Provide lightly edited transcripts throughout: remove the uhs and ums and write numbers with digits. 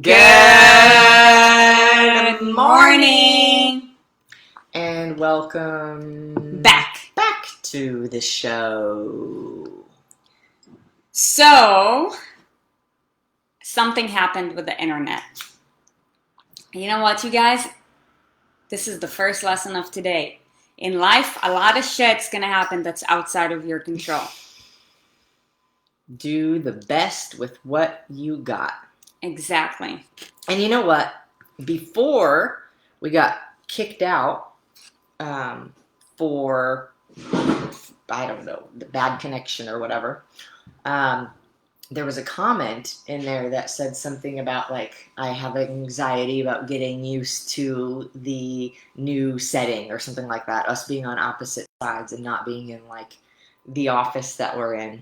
Good morning and welcome back to the show. So, something happened with the internet. You know what, you guys? This is the first lesson of today. In life, a lot of shit's gonna happen that's outside of your control. Do the best with what you got. Exactly. And you know what? Before we got kicked out for, I don't know, the bad connection or whatever, there was a comment in there that said something about, like, I have anxiety about getting used to the new setting or something like that, us being on opposite sides and not being in, like, the office that we're in.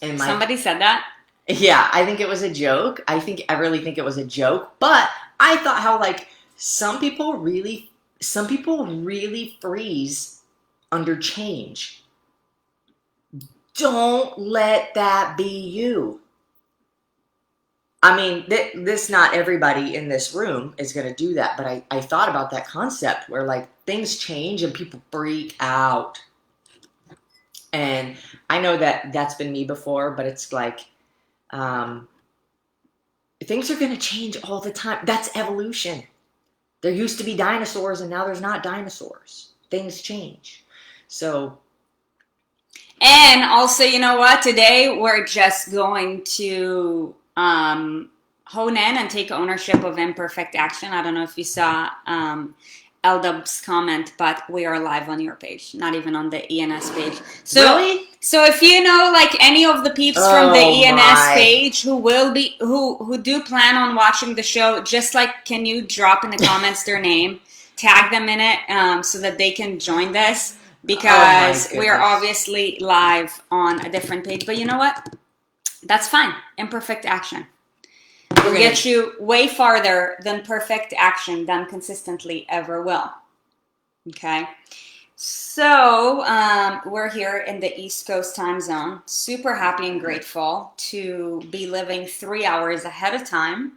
And somebody said that? Yeah, I think it was a joke. I really think it was a joke. But I thought how, like, some people really freeze under change. Don't let that be you. I mean, this not everybody in this room is going to do that. But I thought about that concept where, like, things change and people freak out. And I know that that's been me before, but it's like, things are going to change all the time. That's evolution. There used to be dinosaurs and now there's not dinosaurs. Things change. So. And also, you know what? Today we're just going to hone in and take ownership of imperfect action. I don't know if you saw L-Dub's comment, but we are live on your page, not even on the ENS page. So, really? So if you know, like, any of the peeps from the ENS page who do plan on watching the show, just, like, can you drop in the comments their name, tag them in it, so that they can join this, because we are obviously live on a different page. But you know what? That's fine. Imperfect action will get you way farther than perfect action done consistently ever will. Okay? So, we're here in the East Coast time zone. Super happy and grateful to be living 3 hours ahead of time,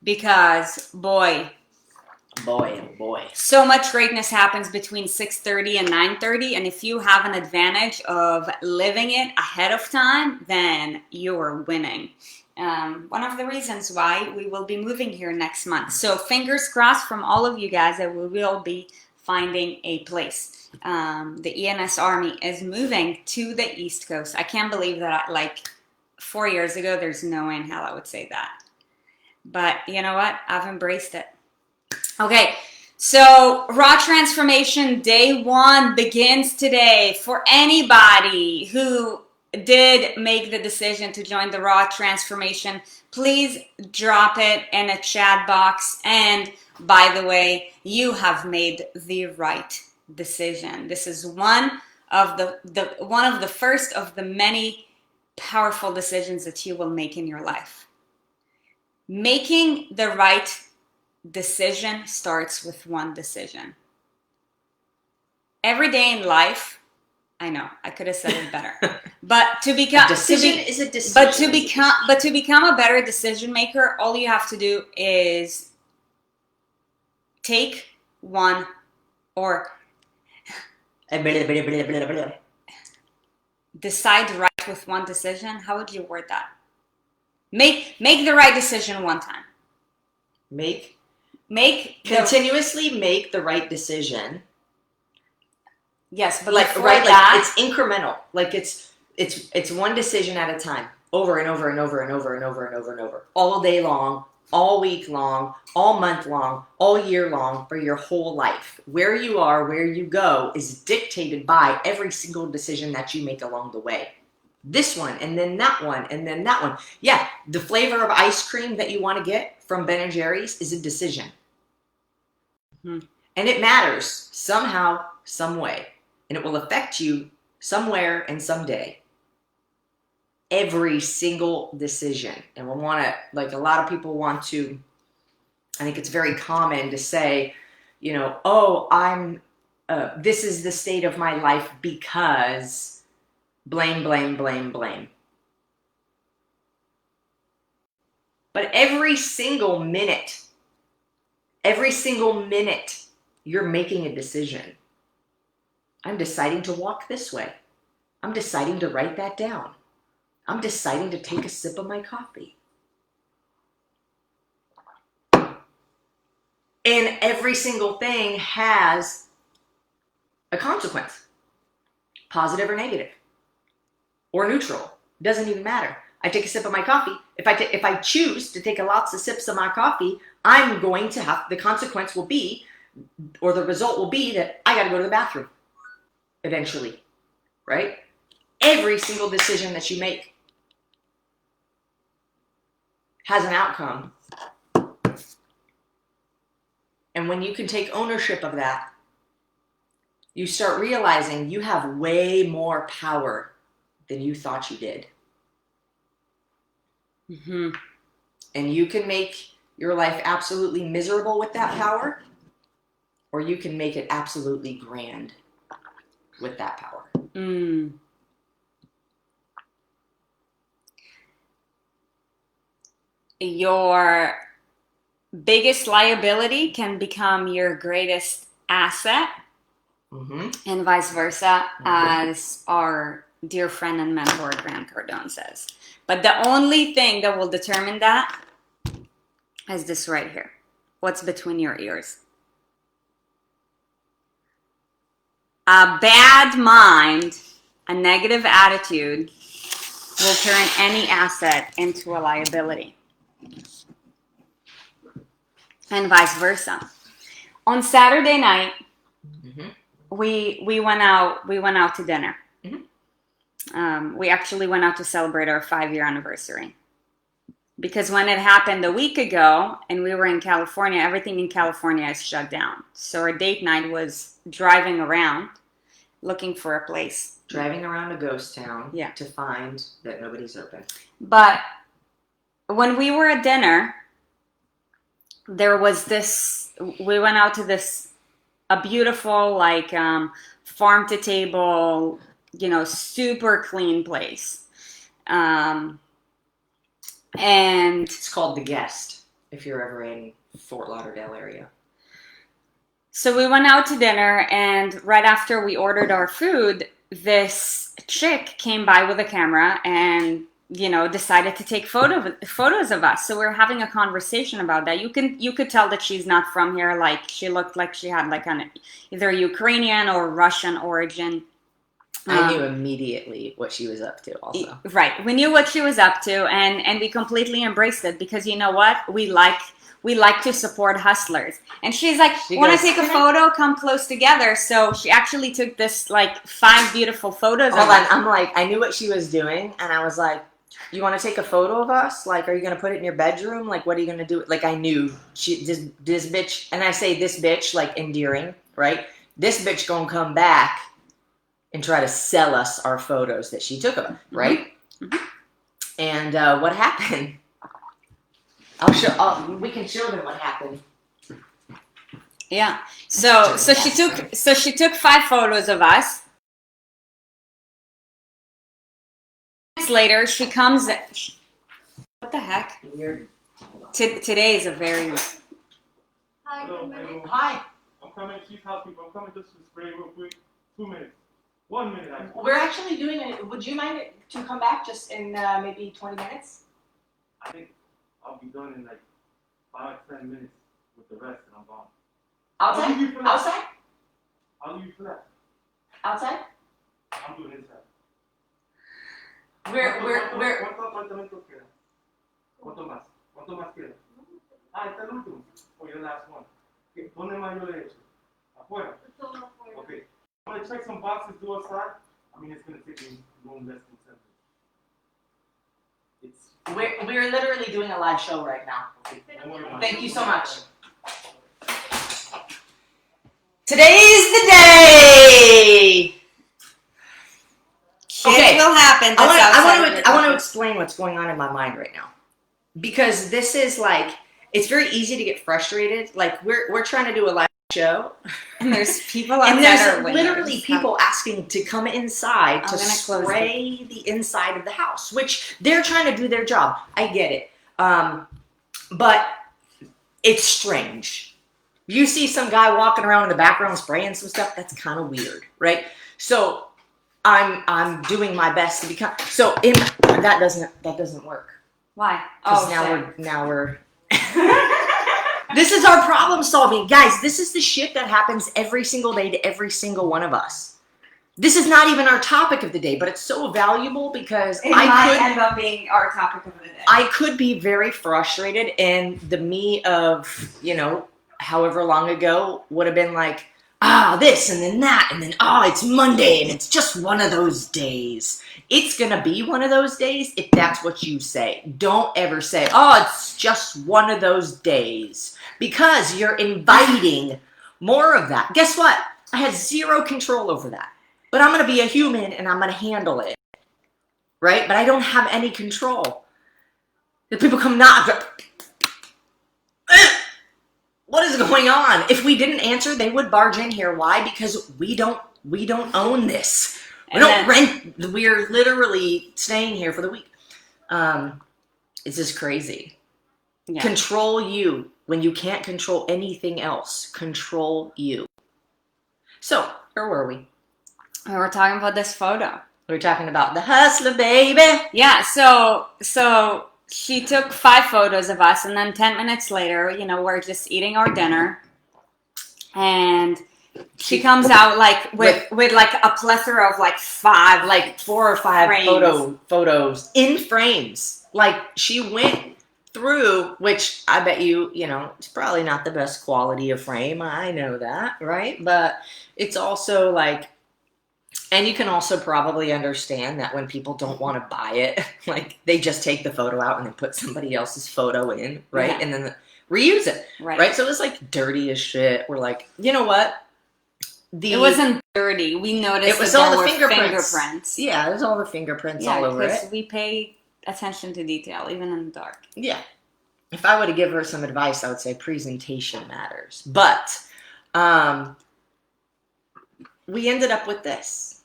because, boy, so much greatness happens between 6:30 and 9:30, and if you have an advantage of living it ahead of time, then you're winning. One of the reasons why we will be moving here next month. So fingers crossed from all of you guys that we will be finding a place. The ENS Army is moving to the East Coast. I can't believe that, like, 4 years ago, there's no way in hell I would say that. But you know what? I've embraced it. Okay, so Raw Transformation Day 1 begins today. For anybody who did make the decision to join the Raw Transformation, please drop it in a chat box. And by the way, you have made the right decision. This is one of the first of the many powerful decisions that you will make in your life. Making the right decision starts with one decision. Every day in life, I know I could have said it better, but to become is a decision. But to become a better decision maker, all you have to do is take one or decide right with one decision. How would you word that? Make the right decision one time. Continuously make the right decision. Yes, but like it's incremental. Like it's one decision at a time, over and over and over and over and over and over and over, all day long, all week long, all month long, all year long, for your whole life. Where you are, where you go, is dictated by every single decision that you make along the way. This one, and then that one, and then that one. Yeah, the flavor of ice cream that you want to get from Ben & Jerry's is a decision. Mm-hmm. And it matters somehow, some way. And it will affect you somewhere and someday. Every single decision. And we want to, like, a lot of people want to, I think it's very common to say, you know, oh, this is the state of my life because blame. But every single minute, you're making a decision. I'm deciding to walk this way. I'm deciding to write that down. I'm deciding to take a sip of my coffee. And every single thing has a consequence, positive or negative, or neutral. Doesn't even matter. I take a sip of my coffee. If I choose to take lots of sips of my coffee, I'm going to have, the consequence will be, or the result will be that I got to go to the bathroom eventually, right? Every single decision that you make has an outcome. And when you can take ownership of that, you start realizing you have way more power than you thought you did. Mm-hmm. And you can make your life absolutely miserable with that power, or you can make it absolutely grand with that power. Mm. Your biggest liability can become your greatest asset, and vice versa, as our dear friend and mentor Grant Cardone says. But the only thing that will determine that is this right here. What's between your ears? A bad mind, a negative attitude will turn any asset into a liability. And vice versa. On Saturday night, we went out to dinner. We actually went out to celebrate our 5-year anniversary. Because when it happened a week ago and we were in California, everything in California is shut down. So our date night was driving around looking for a place. Driving around a ghost town to find that nobody's open. But when we were at dinner, there was this, we went out to a beautiful, like, farm to table, super clean place. And it's called The Guest, if you're ever in Fort Lauderdale area. So we went out to dinner, and right after we ordered our food, this chick came by with a camera and decided to take photos of us. So we're having a conversation about that. You could tell that she's not from here. Like, she looked like she had like either Ukrainian or Russian origin. I knew immediately what she was up to also. Right. We knew what she was up to, and we completely embraced it, because you know what? We like to support hustlers. And she's like, want to take a photo? Come close together. So she actually took this, like, 5 beautiful photos. Hold on. I'm like, I knew what she was doing, and I was like, you want to take a photo of us? Like, are you going to put it in your bedroom? Like, what are you going to do? Like, I knew this bitch, and I say this bitch, like, endearing, right? This bitch gonna come back and try to sell us our photos that she took of us, right? And what happened? We can show them what happened. Yeah. So she took 5 photos of us. Later, she comes. What the heck? Weird. Today is a very. Hi. Hi. I'm coming. She's housekeeper. I'm coming just to spray real quick. 2 minutes. 1 minute. Actually. We're actually doing it. Would you mind to come back just in maybe 20 minutes? I think I'll be done in like 5-10 minutes with the rest, and I'm gone. Outside? Outside? I'll leave you for that. Outside? I'm doing inside. ¿Cuánto apartamento queda? ¿Cuánto más queda? Ah, está el último. Or your last one. ¿Dónde más yo le he hecho? Afuera? Okay. I'm going to check some boxes, do outside. I mean, it's going to take me no less than 10 minutes. We're literally doing a live show right now. Okay. Thank you so much. Today's the day! Okay, will happen. I want to explain what's going on in my mind right now, because this is like, it's very easy to get frustrated. Like, we're trying to do a live show, and there's people and there's literally people asking to come inside to spray the inside of the house, which they're trying to do their job. I get it. but it's strange. You see some guy walking around in the background spraying some stuff, that's kind of weird, right? So I'm doing my best to become, so that doesn't work. Why? Because now we're this is our problem solving. Guys, this is the shit that happens every single day to every single one of us. This is not even our topic of the day, but it's so valuable because it might end up being our topic of the day. I could be very frustrated, and the me of, however long ago would have been like, this and then that, and then, it's Monday and it's just one of those days. It's going to be one of those days if that's what you say. Don't ever say, it's just one of those days, because you're inviting more of that. Guess what? I had zero control over that. But I'm going to be a human and I'm going to handle it. Right? But I don't have any control. The people come knock. What is going on? If we didn't answer, they would barge in here. Why? Because we don't own this. We don't rent. We're literally staying here for the week. It's just crazy. Yeah. Control you when you can't control anything else. Control you. So, where were we? We were talking about this photo. We were talking about the hustler, baby. Yeah, so she took 5 photos of us, and then 10 minutes later, we're just eating our dinner, and she comes out like with like a plethora of like 4 or 5 frames. photos in frames. Like, she went through, which I bet you, it's probably not the best quality of frame. I know that, right? But it's also like, and you can also probably understand that when people don't want to buy it, like, they just take the photo out and then put somebody else's photo in, right? Yeah. And then reuse it, right? So it was like dirty as shit. We're like, you know what? It wasn't dirty. We noticed it was that all there the were fingerprints. Yeah, it was all the fingerprints all over it. Yeah, because we pay attention to detail, even in the dark. Yeah. If I were to give her some advice, I would say presentation matters. But we ended up with this.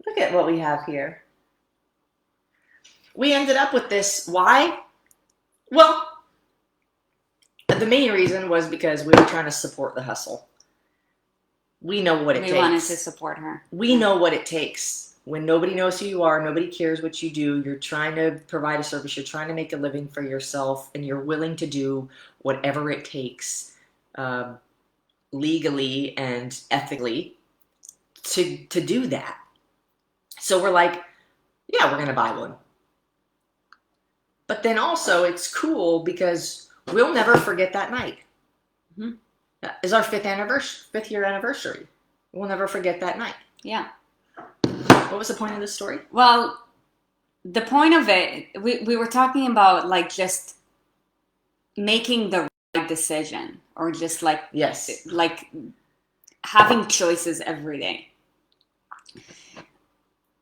Look at what we have here. We ended up with this. Why? Well, the main reason was because we were trying to support the hustle. We know what it takes. We wanted to support her. We know what it takes. When nobody knows who you are, nobody cares what you do, you're trying to provide a service, you're trying to make a living for yourself, and you're willing to do whatever it takes legally and ethically to do that. So we're like, yeah, we're going to buy one. But then also it's cool because we'll never forget that night. Mm-hmm. That is our 5th year anniversary. We'll never forget that night. Yeah. What was the point of this story? Well, the point of it, we were talking about like just making the right decision, or just like, yes, like having choices every day.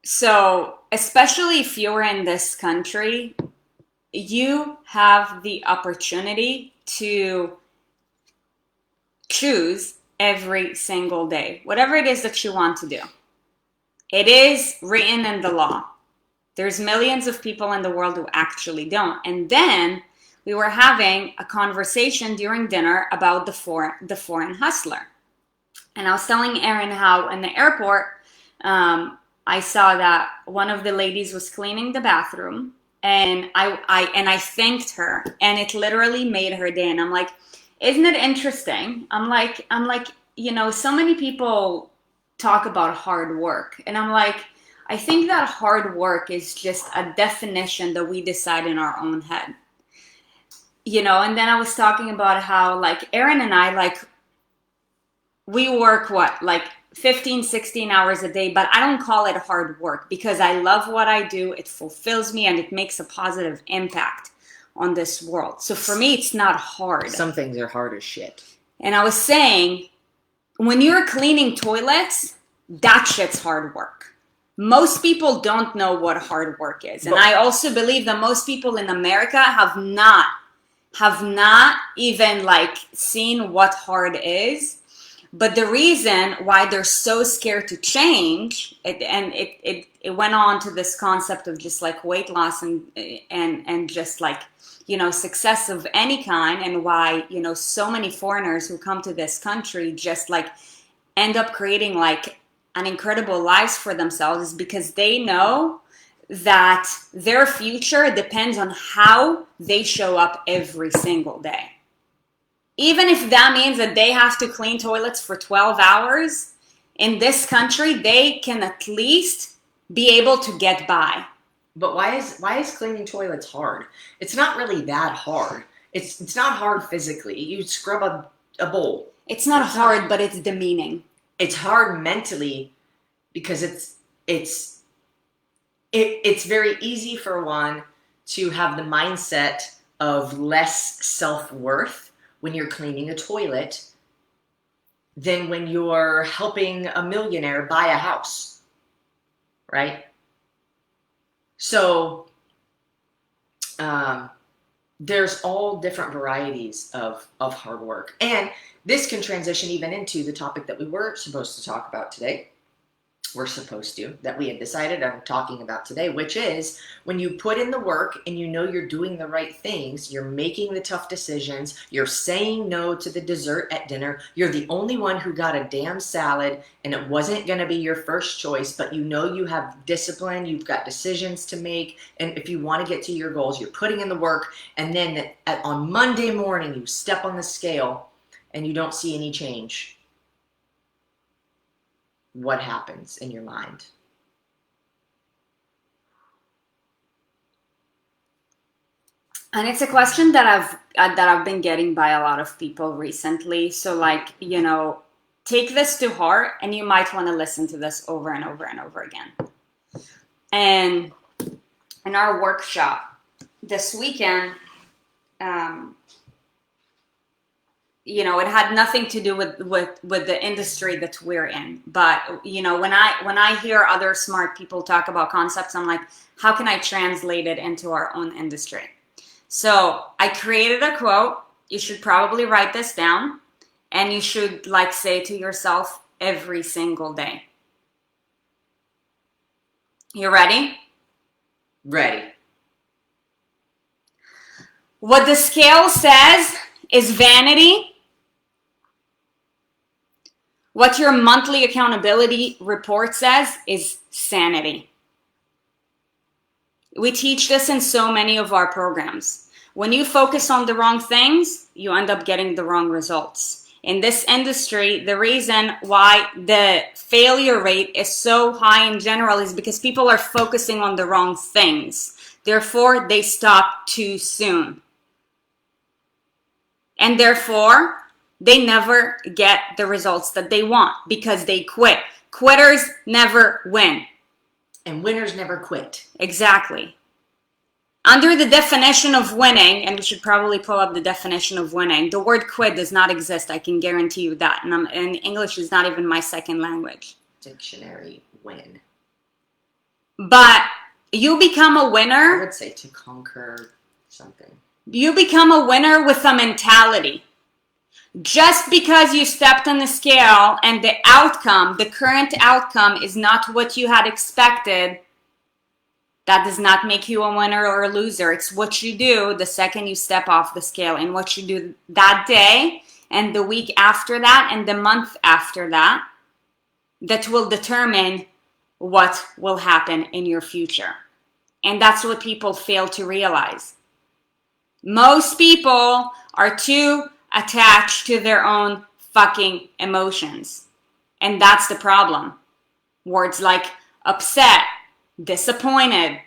So, especially if you're in this country, you have the opportunity to choose every single day, whatever it is that you want to do. It is written in the law. There's millions of people in the world who actually don't. And then we were having a conversation during dinner about the foreign hustler. And I was telling Erin how in the airport, I saw that one of the ladies was cleaning the bathroom, and I thanked her, and it literally made her day. And I'm like, isn't it interesting? I'm like, so many people talk about hard work, and I'm like, I think that hard work is just a definition that we decide in our own head, And then I was talking about how like Erin and I, like, we work 15, 16 hours a day, but I don't call it hard work because I love what I do. It fulfills me and it makes a positive impact on this world. So for me, it's not hard. Some things are hard as shit. And I was saying, when you're cleaning toilets, that shit's hard work. Most people don't know what hard work is. And I also believe that most people in America have not even like seen what hard is. But the reason why they're so scared to change, it went on to this concept of just like weight loss and just like, you know, success of any kind, and why, you know, so many foreigners who come to this country just like end up creating like an incredible lives for themselves, is because they know that their future depends on how they show up every single day. Even if that means that they have to clean toilets for 12 hours, in this country, they can at least be able to get by. But why is cleaning toilets hard? It's not really that hard. It's not hard physically. You scrub a bowl. It's not hard, but it's demeaning. It's hard mentally because it's very easy for one to have the mindset of less self-worth when you're cleaning a toilet than when you're helping a millionaire buy a house, right? So there's all different varieties of hard work. And this can transition even into the topic that we were supposed to talk about today. That we had decided on talking about today, which is when you put in the work and you know you're doing the right things, you're making the tough decisions, you're saying no to the dessert at dinner, you're the only one who got a damn salad and it wasn't going to be your first choice, but you know you have discipline, you've got decisions to make, and if you want to get to your goals, you're putting in the work, and then on Monday morning you step on the scale and you don't see any change. What happens in your mind? And it's a question that I've been getting by a lot of people recently. So like, you know, take this to heart, and you might want to listen to this over and over and over again. And in our workshop this weekend, you know, it had nothing to do with the industry that we're in. But, you know, when I hear other smart people talk about concepts, I'm like, how can I translate it into our own industry? So I created a quote. You should probably write this down, and you should like say to yourself every single day. You ready? Ready. What the scale says is vanity. What your monthly accountability report says is sanity. We teach this in so many of our programs. When you focus on the wrong things, you end up getting the wrong results. In this industry, the reason why the failure rate is so high in general is because people are focusing on the wrong things. Therefore, they stop too soon. And therefore, they never get the results that they want because they quit. Quitters never win. And winners never quit. Exactly. Under the definition of winning, and we should probably pull up the definition of winning, the word quit does not exist. I can guarantee you that. And English is not even my second language. Dictionary win. But you become a winner. I would say to conquer something. You become a winner with a mentality. Just because you stepped on the scale and the outcome, the current outcome, is not what you had expected, that does not make you a winner or a loser. It's what you do the second you step off the scale, and what you do that day and the week after that and the month after that, that will determine what will happen in your future. And that's what people fail to realize. Most people are too attached to their own fucking emotions. And that's the problem. Words like upset, disappointed.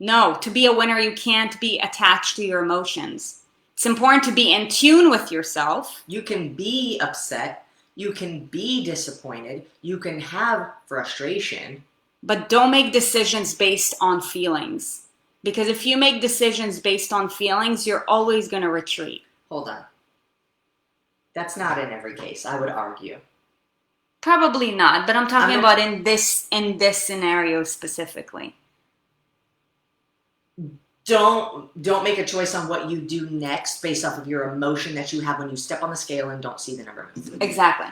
No, to be a winner, you can't be attached to your emotions. It's important to be in tune with yourself. You can be upset. You can be disappointed. You can have frustration. But don't make decisions based on feelings. Because if you make decisions based on feelings, you're always going to retreat. Hold on. That's not in every case, I would argue. Probably not, but I'm talking about in this scenario specifically. don't make a choice on what you do next based off of your emotion that you have when you step on the scale and don't see the number move. Exactly.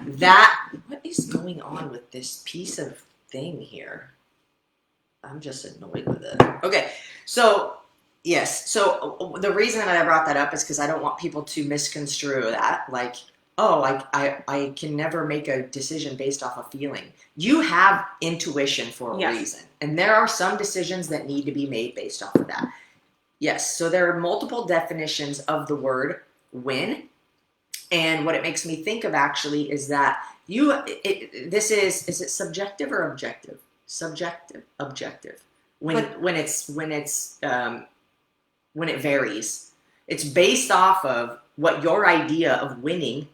What is going on with this piece of thing here? I'm just annoyed with it. Okay, so yes, so the reason that I brought that up is because I don't want people to misconstrue that, like, oh, I can never make a decision based off of feeling. You have intuition for a reason, and there are some decisions that need to be made based off of that. Yes, so there are multiple definitions of the word win, and what it makes me think of actually is that is it subjective or objective? Subjective, objective. When it varies, it's based off of what your idea of winning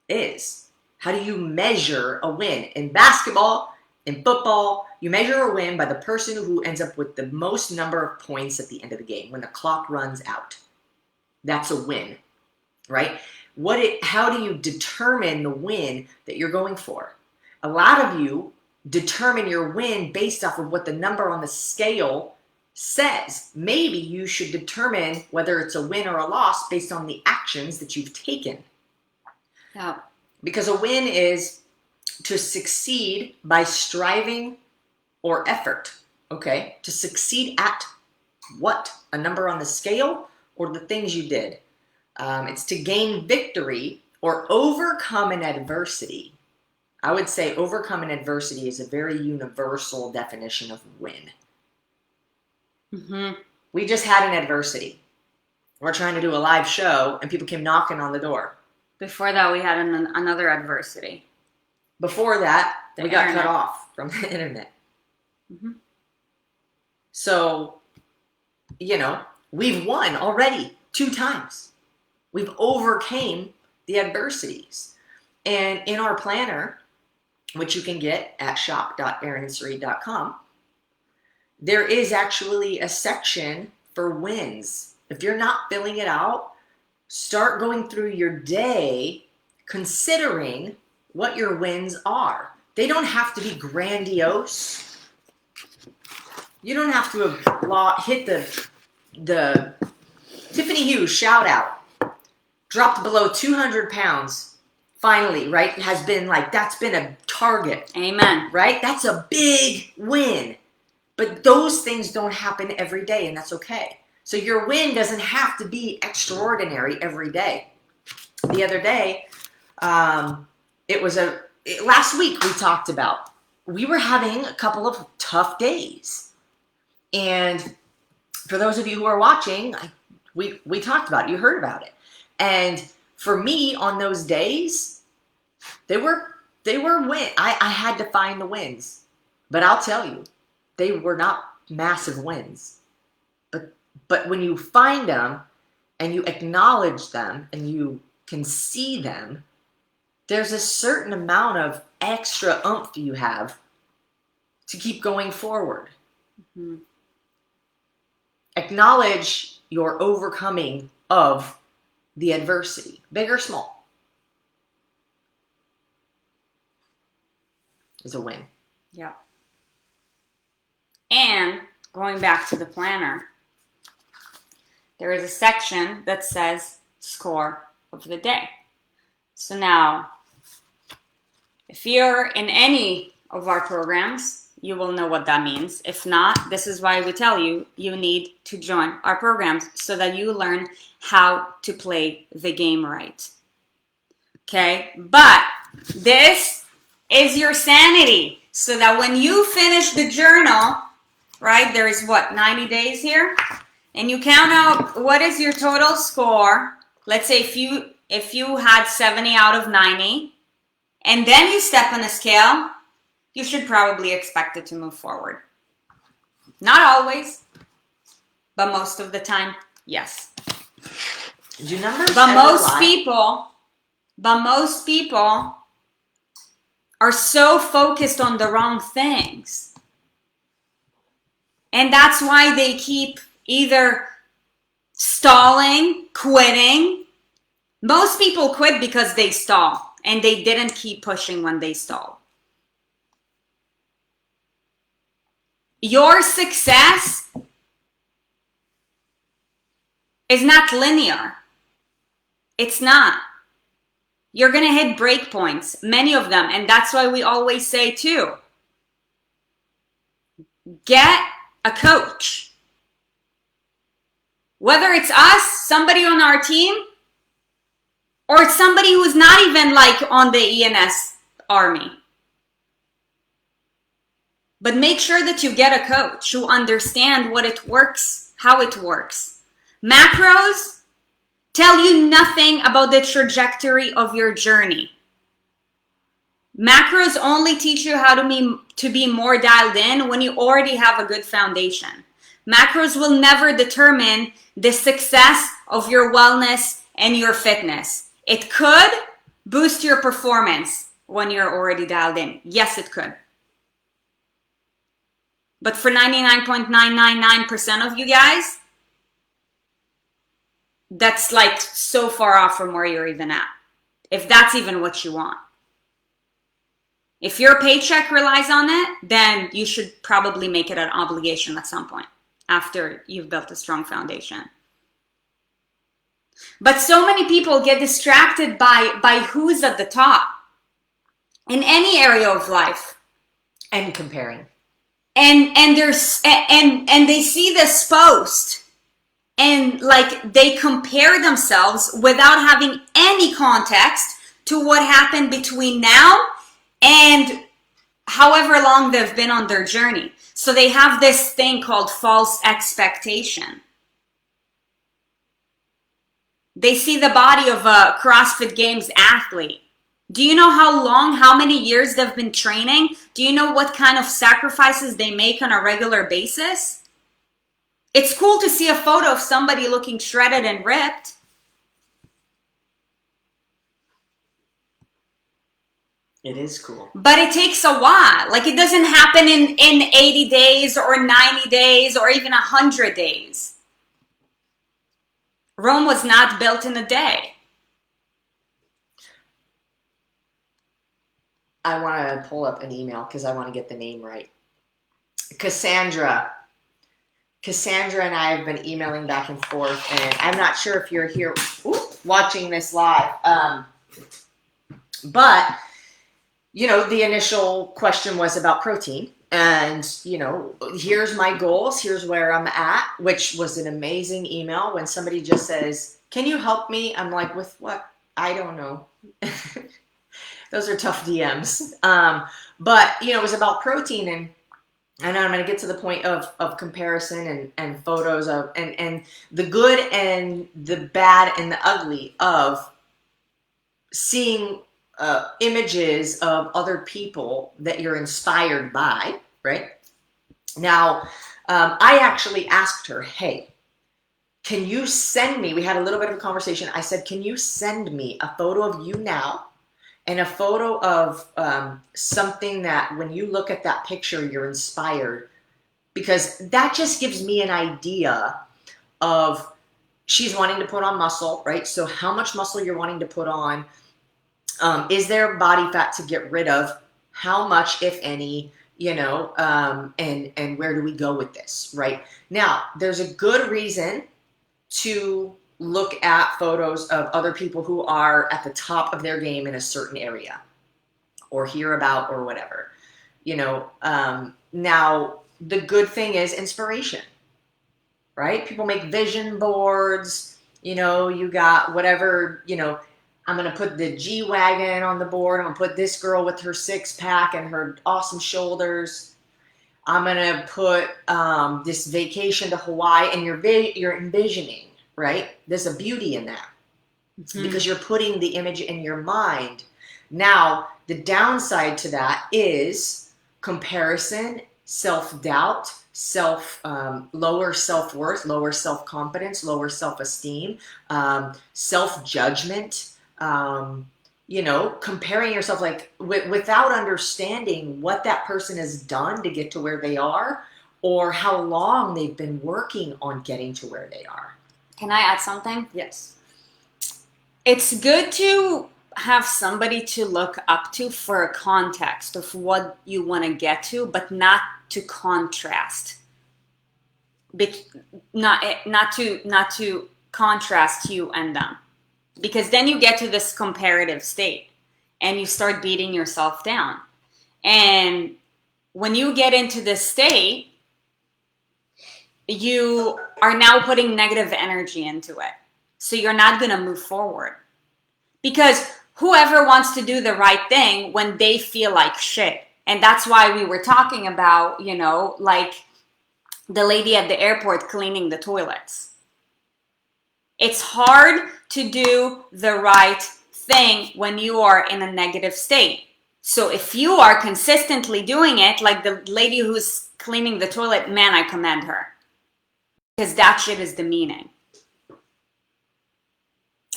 is. How do you measure a win? In basketball, in football, you measure a win by the person who ends up with the most number of points at the end of the game when the clock runs out. That's a win, right? How do you determine the win that you're going for? A lot of you determine your win based off of what the number on the scale says. Maybe you should determine whether it's a win or a loss based on the actions that you've taken. Yeah. Because a win is to succeed by striving or effort, okay? To succeed at what? A number on the scale or the things you did. It's to gain victory or overcome an adversity. I would say overcome an adversity is a very universal definition of win. Mm-hmm. We just had an adversity. We're trying to do a live show and people came knocking on the door. Before that, we had another adversity. Before that, we got internet. cut off from the internet. Mm-hmm. So, we've won already 2 times. We've overcame the adversities. And in our planner, which you can get at shop.erinsarit.com, there is actually a section for wins. If you're not filling it out, start going through your day considering what your wins are. They don't have to be grandiose. You don't have to hit the Tiffany Hughes shout out. Dropped below 200 pounds. Finally, right? Has been that's been a target. Amen. Right? That's a big win. But those things don't happen every day, and that's okay. So your win doesn't have to be extraordinary every day. The other day, last week we talked about, we were having a couple of tough days. And for those of you who are watching, we talked about it, you heard about it. And for me on those days, they were win. I had to find the wins. But I'll tell you, they were not massive wins. But when you find them and you acknowledge them and you can see them, there's a certain amount of extra oomph you have to keep going forward. Mm-hmm. Acknowledge your overcoming of the adversity, big or small, is a win. Yeah. And going back to the planner, there is a section that says score of the day. So now, if you're in any of our programs, you will know what that means. If not, this is why we tell you, you need to join our programs so that you learn how to play the game right. Okay? But this is your sanity. So that when you finish the journal, right, there is 90 days here? And you count out what is your total score. Let's say if you had 70 out of 90, and then you step on a scale, you should probably expect it to move forward. Not always, but most of the time, yes. Do numbers But ever most lie? people are so focused on the wrong things. And that's why they keep either stalling, quitting. Most people quit because they stall and they didn't keep pushing when they stalled. Your success is not linear. It's not. You're going to hit breakpoints, many of them. And that's why we always say too, get a coach. Whether it's us, somebody on our team, or it's somebody who's not even like on the ENS army. But make sure that you get a coach who understands what it works, how it works. Macros tell you nothing about the trajectory of your journey. Macros only teach you how to be more dialed in when you already have a good foundation. Macros will never determine the success of your wellness and your fitness. It could boost your performance when you're already dialed in. Yes, it could. But for 99.999% of you guys, that's like so far off from where you're even at. If that's even what you want. If your paycheck relies on it, then you should probably make it an obligation at some point after you've built a strong foundation. But so many people get distracted by who's at the top in any area of life. And comparing. And they see this post and like they compare themselves without having any context to what happened between now and however long they've been on their journey. So they have this thing called false expectation. They see the body of a CrossFit Games athlete. Do you know how many years they've been training? Do you know what kind of sacrifices they make on a regular basis? It's cool to see a photo of somebody looking shredded and ripped. It is cool. But it takes a while. Like it doesn't happen in 80 days or 90 days or even 100 days. Rome was not built in a day. I want to pull up an email because I want to get the name right. Cassandra and I have been emailing back and forth, and I'm not sure if you're here watching this live. But, you know, the initial question was about protein. And, you know, here's my goals. Here's where I'm at, which was an amazing email. When somebody just says, can you help me? I'm like, with what? I don't know. Those are tough DMs. But, you know, it was about protein. And I'm going to get to the point of comparison and photos of, and the good and the bad and the ugly of seeing images of other people that you're inspired by, right? Now, I actually asked her, hey, can you send me, we had a little bit of a conversation. I said, can you send me a photo of you now and a photo of something that when you look at that picture, you're inspired? Because that just gives me an idea of, she's wanting to put on muscle, right? So how much muscle you're wanting to put on. Is there body fat to get rid of? How much, if any, you know, and where do we go with this, right? Now, there's a good reason to look at photos of other people who are at the top of their game in a certain area or hear about or whatever, you know. Now, the good thing is inspiration, right? People make vision boards, you know, you got whatever, you know, I'm going to put the G-Wagon on the board. I'm going to put this girl with her six-pack and her awesome shoulders. I'm going to put this vacation to Hawaii. And you're envisioning, right? There's a beauty in that because you're putting the image in your mind. Now, the downside to that is comparison, self-doubt, lower self-worth, lower self-confidence, lower self-esteem, self-judgment. You know, comparing yourself like without understanding what that person has done to get to where they are or how long they've been working on getting to where they are. Can I add something? Yes. It's good to have somebody to look up to for a context of what you want to get to, but not to contrast. Not to contrast you and them. Because then you get to this comparative state and you start beating yourself down. And when you get into this state, you are now putting negative energy into it. So you're not going to move forward. Because whoever wants to do the right thing when they feel like shit. And that's why we were talking about, you know, like the lady at the airport cleaning the toilets. It's hard to do the right thing when you are in a negative state. So if you are consistently doing it, like the lady who's cleaning the toilet, man, I commend her. Because that shit is demeaning.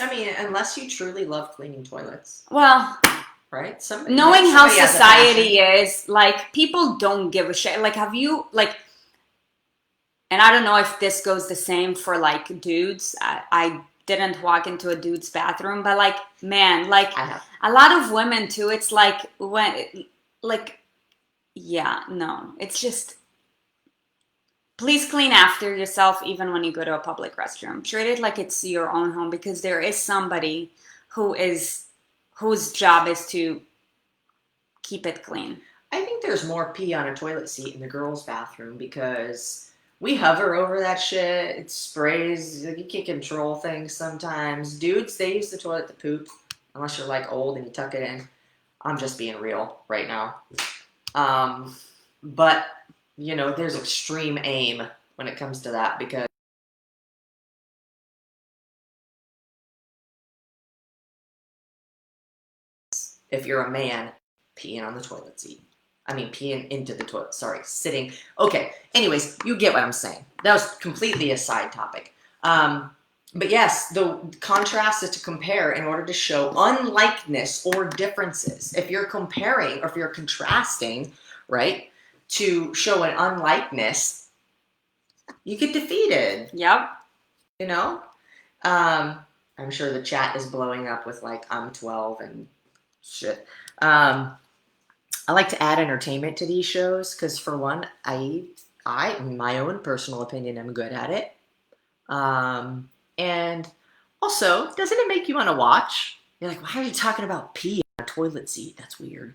I mean, unless you truly love cleaning toilets. Well, right? Knowing how society is, like, people don't give a shit. Like, have you, like, and I don't know if this goes the same for, like, dudes. I didn't walk into a dude's bathroom, but, like, man, like, a lot of women, too, it's like, when, like, yeah, no. It's just, please clean after yourself even when you go to a public restroom. Treat it like it's your own home, because there is somebody whose job is to keep it clean. I think there's more pee on a toilet seat in the girls' bathroom because we hover over that shit. It sprays. You can't control things sometimes. Dudes, they use the toilet to poop unless you're like old and you tuck it in. I'm just being real right now. But, you know, there's extreme aim when it comes to that because if you're a man, peeing on the toilet seat. I mean, peeing into the toilet. Sorry, sitting. Okay, anyways, you get what I'm saying. That was completely a side topic. But yes, the contrast is to compare in order to show unlikeness or differences. If you're comparing or if you're contrasting, right, to show an unlikeness, you get defeated. Yep. You know? I'm sure the chat is blowing up with like, I'm 12 and shit. I like to add entertainment to these shows because, for one, I, in my own personal opinion, am good at it. And also, doesn't it make you want to watch? You're like, why are you talking about pee on a toilet seat? That's weird.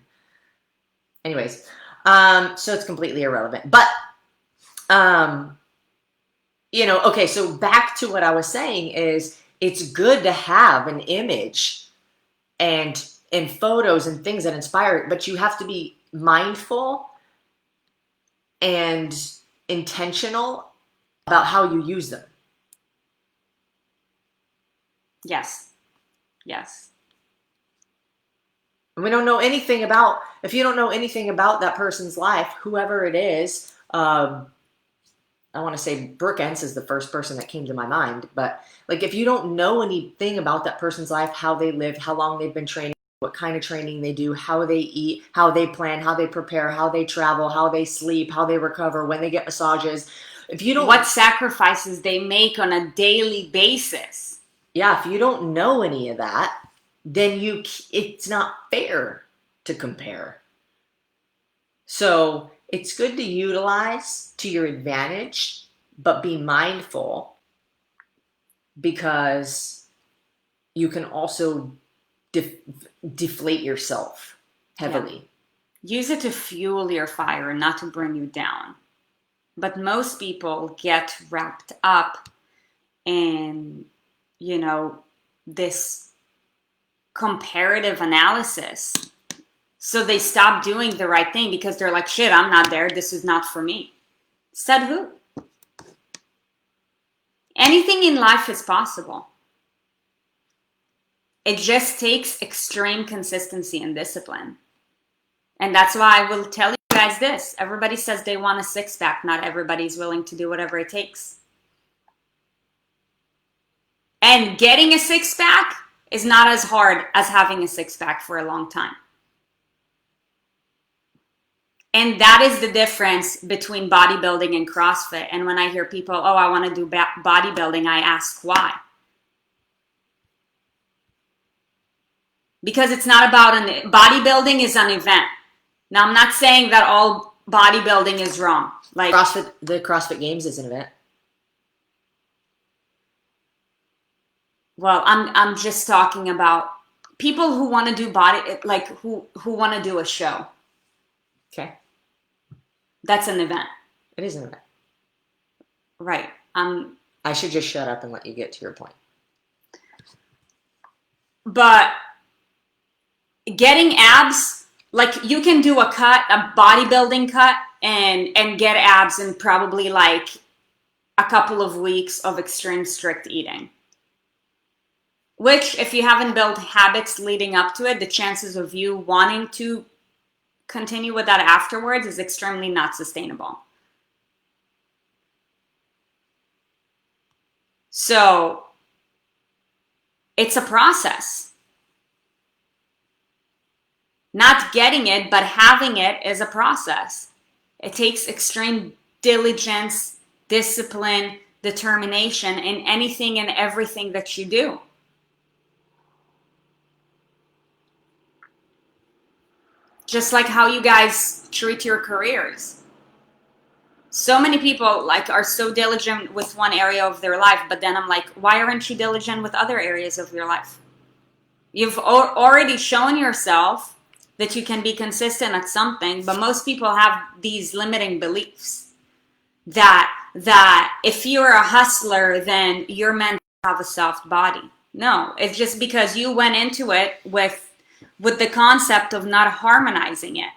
Anyways, so it's completely irrelevant. But, you know, okay, so back to what I was saying is it's good to have an image and photos and things that inspire it, but you have to be mindful and intentional about how you use them. Yes. Yes. And we don't know anything about, if you don't know anything about that person's life, whoever it is, I want to say Brooke Entz is the first person that came to my mind, but like if you don't know anything about that person's life, how they lived, how long they've been training, what kind of training they do, how they eat, how they plan, how they prepare, how they travel, how they sleep, how they recover, when they get massages. If you don't, what sacrifices they make on a daily basis. Yeah, if you don't know any of that, then it's not fair to compare. So it's good to utilize to your advantage, but be mindful because you can also deflate yourself heavily. Yeah. Use it to fuel your fire, not to bring you down. But most people get wrapped up in, you know, this comparative analysis. So they stop doing the right thing because they're like, shit, I'm not there. This is not for me. Said who? Anything in life is possible. It just takes extreme consistency and discipline. And that's why I will tell you guys this. Everybody says they want a six-pack. Not everybody's willing to do whatever it takes. And getting a six-pack is not as hard as having a six-pack for a long time. And that is the difference between bodybuilding and CrossFit. And when I hear people, oh, I want to do bodybuilding, I ask why. Because it's not about bodybuilding is an event. Now, I'm not saying that all bodybuilding is wrong. Like the CrossFit Games is an event. Well, I'm just talking about people who want to do body, like who want to do a show. Okay. That's an event. It is an event. Right. I should just shut up and let you get to your point. But getting abs, like you can do a cut, a bodybuilding cut, and get abs in probably like a couple of weeks of extreme strict eating. Which, if you haven't built habits leading up to it, the chances of you wanting to continue with that afterwards is extremely not sustainable. So it's a process. Not getting it, but having it is a process. It takes extreme diligence, discipline, determination in anything and everything that you do. Just like how you guys treat your careers. So many people like are so diligent with one area of their life, but then I'm like, why aren't you diligent with other areas of your life? You've already shown yourself that you can be consistent at something, but most people have these limiting beliefs that if you're a hustler, then you're meant to have a soft body. No, it's just because you went into it with the concept of not harmonizing it.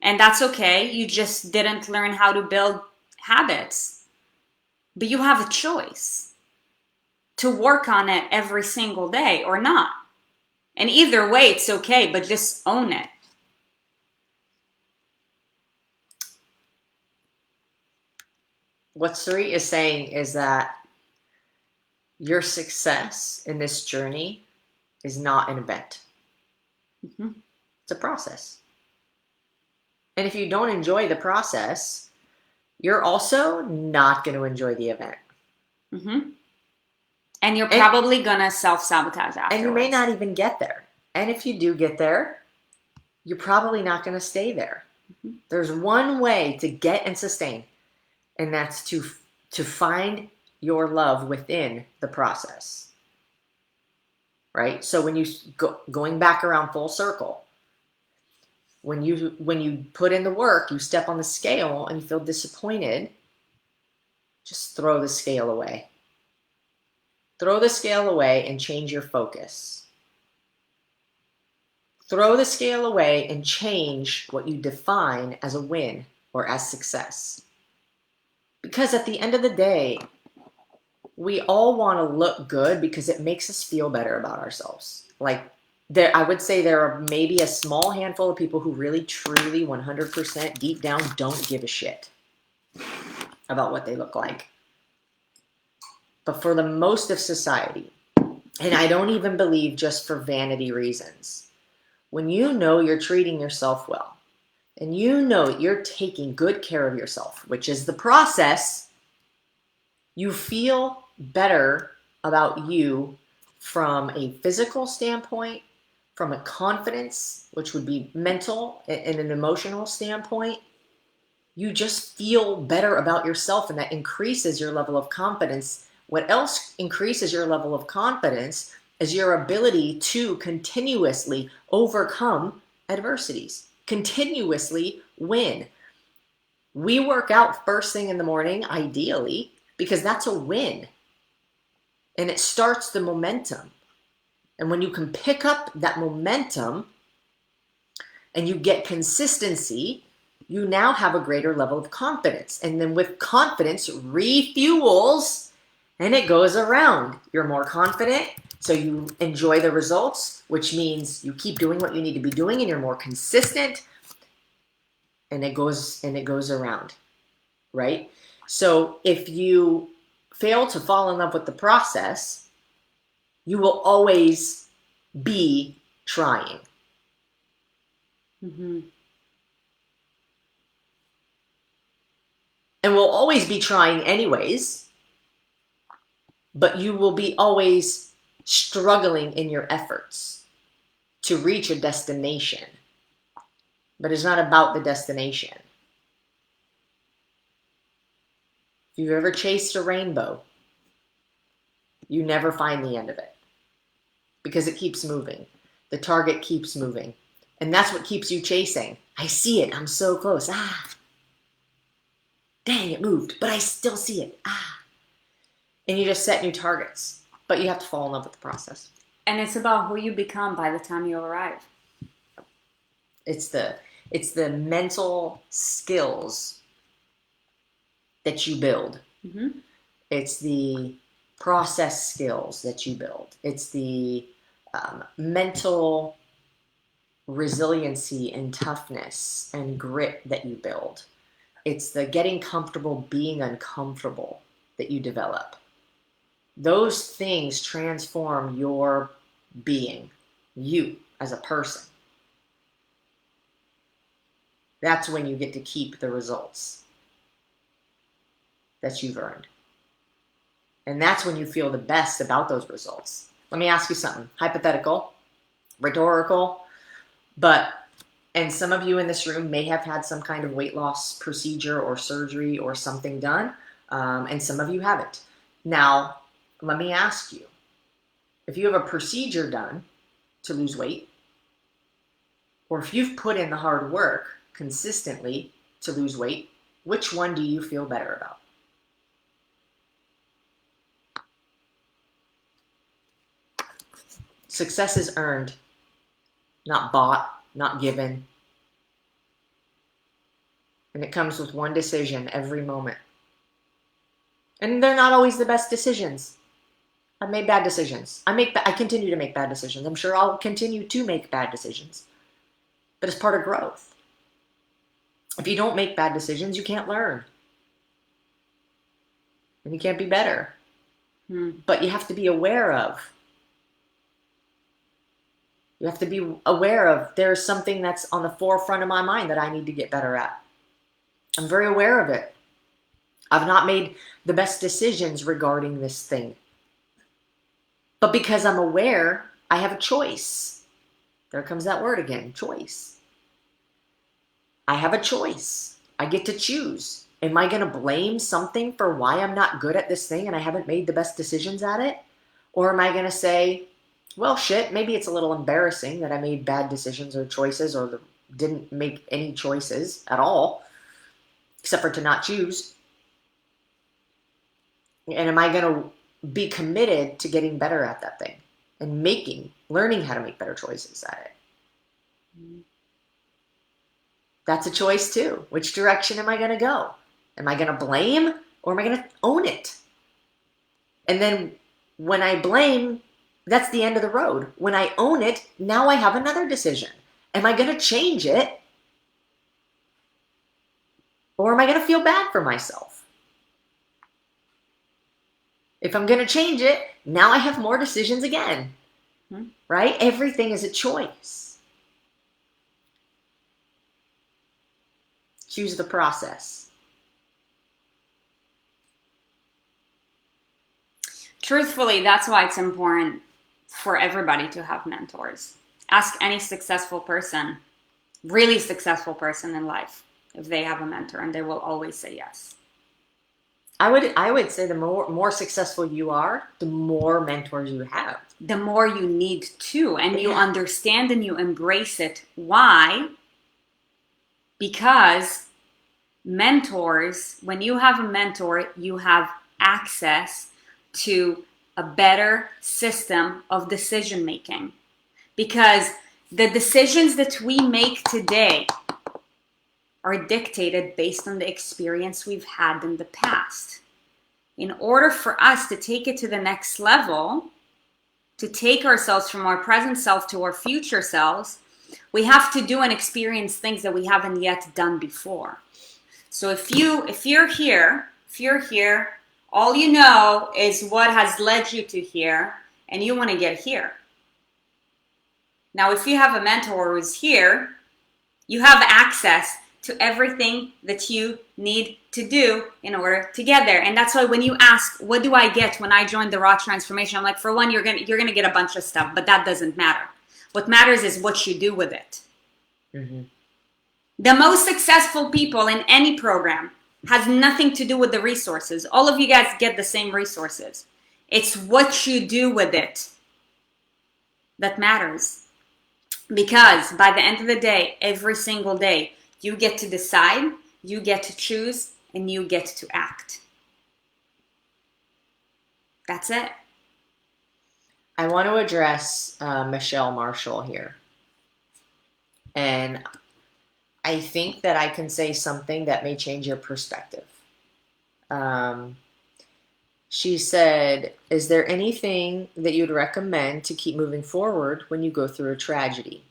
And that's okay. You just didn't learn how to build habits. But you have a choice to work on it every single day or not. And either way, it's okay, but just own it. What Sarit is saying is that your success in this journey is not an event. Mm-hmm. It's a process. And if you don't enjoy the process, you're also not going to enjoy the event. Mm-hmm. And you're probably going to self-sabotage afterwards. And you may not even get there. And if you do get there, you're probably not going to stay there. Mm-hmm. There's one way to get and sustain, and that's to find your love within the process. Right? So when you going back around full circle, when you put in the work, you step on the scale and you feel disappointed, just throw the scale away. Throw the scale away and change your focus. Throw the scale away and change what you define as a win or as success. Because at the end of the day, we all want to look good because it makes us feel better about ourselves. Like, I would say there are maybe a small handful of people who really, truly, 100% deep down don't give a shit about what they look like. But for the most of society, and I don't even believe just for vanity reasons, when you know you're treating yourself well, and you know you're taking good care of yourself, which is the process, you feel better about you from a physical standpoint, from a confidence, which would be mental and an emotional standpoint. You just feel better about yourself, and that increases your level of confidence. What else increases your level of confidence is your ability to continuously overcome adversities, continuously win. We work out first thing in the morning, ideally, because that's a win. And it starts the momentum. And when you can pick up that momentum and you get consistency, you now have a greater level of confidence. And then with confidence, refuels, and it goes around. You're more confident, so you enjoy the results, which means you keep doing what you need to be doing and you're more consistent, and it goes around, right? So if you fail to fall in love with the process, you will always be trying. Mm-hmm. And we'll always be trying anyways, but you will be always struggling in your efforts to reach a destination. But it's not about the destination. If you've ever chased a rainbow, You never find the end of it because it keeps moving. The target keeps moving. And that's what keeps you chasing. I see it. I'm so close. Dang, it moved, but I still see it. And you just set new targets, but you have to fall in love with the process. And it's about who you become by the time you arrive. It's the mental skills that you build. Mm-hmm. It's the process skills that you build. It's the mental resiliency and toughness and grit that you build. It's the getting comfortable being uncomfortable that you develop. Those things transform your being, you as a person. That's when you get to keep the results that you've earned. And that's when you feel the best about those results. Let me ask you something, hypothetical, rhetorical, and some of you in this room may have had some kind of weight loss procedure or surgery or something done, and some of you haven't. Now, let me ask you, if you have a procedure done to lose weight, or if you've put in the hard work consistently to lose weight, which one do you feel better about? Success is earned, not bought, not given. And it comes with one decision every moment. And they're not always the best decisions. I've made bad decisions. I continue to make bad decisions. I'm sure I'll continue to make bad decisions. But it's part of growth. If you don't make bad decisions, you can't learn. And you can't be better. But you have to be aware of. You have to be aware of there's something that's on the forefront of my mind that I need to get better at. I'm very aware of it. I've not made the best decisions regarding this thing. But because I'm aware, I have a choice. There comes that word again, choice. I have a choice. I get to choose. Am I going to blame something for why I'm not good at this thing and I haven't made the best decisions at it? Or am I going to say, well, shit, maybe it's a little embarrassing that I made bad decisions or choices or didn't make any choices at all, except for to not choose. And am I going to be committed to getting better at that thing and learning how to make better choices at it? That's a choice too. Which direction am I going to go? Am I going to blame or am I going to own it? And then when I blame, that's the end of the road. When I own it, now I have another decision. Am I going to change it? Or am I going to feel bad for myself? If I'm going to change it, now I have more decisions again. Right? Everything is a choice. Choose the process. Truthfully, that's why it's important for everybody to have mentors. Ask any successful person, really successful person in life, if they have a mentor, and they will always say yes. I would say the more successful you are, the more mentors you have. The more you need to, and you understand and you embrace it. Why? Because mentors, when you have a mentor, you have access to a better system of decision making. Because the decisions that we make today are dictated based on the experience we've had in the past. In order for us to take it to the next level, to take ourselves from our present self to our future selves, we have to do and experience things that we haven't yet done before. So if you're here, all you know is what has led you to here, and you want to get here. Now, if you have a mentor who's here, you have access to everything that you need to do in order to get there. And that's why when you ask, what do I get when I join the Raw Transformation? I'm like, for one, you're gonna get a bunch of stuff, but that doesn't matter. What matters is what you do with it. Mm-hmm. The most successful people in any program has nothing to do with the resources. All of you guys get the same resources. It's what you do with it that matters. Because by the end of the day, every single day, you get to decide, you get to choose, and you get to act. That's it. I want to address Michelle Marshall here. And I think that I can say something that may change your perspective. She said, is there anything that you'd recommend to keep moving forward when you go through a tragedy?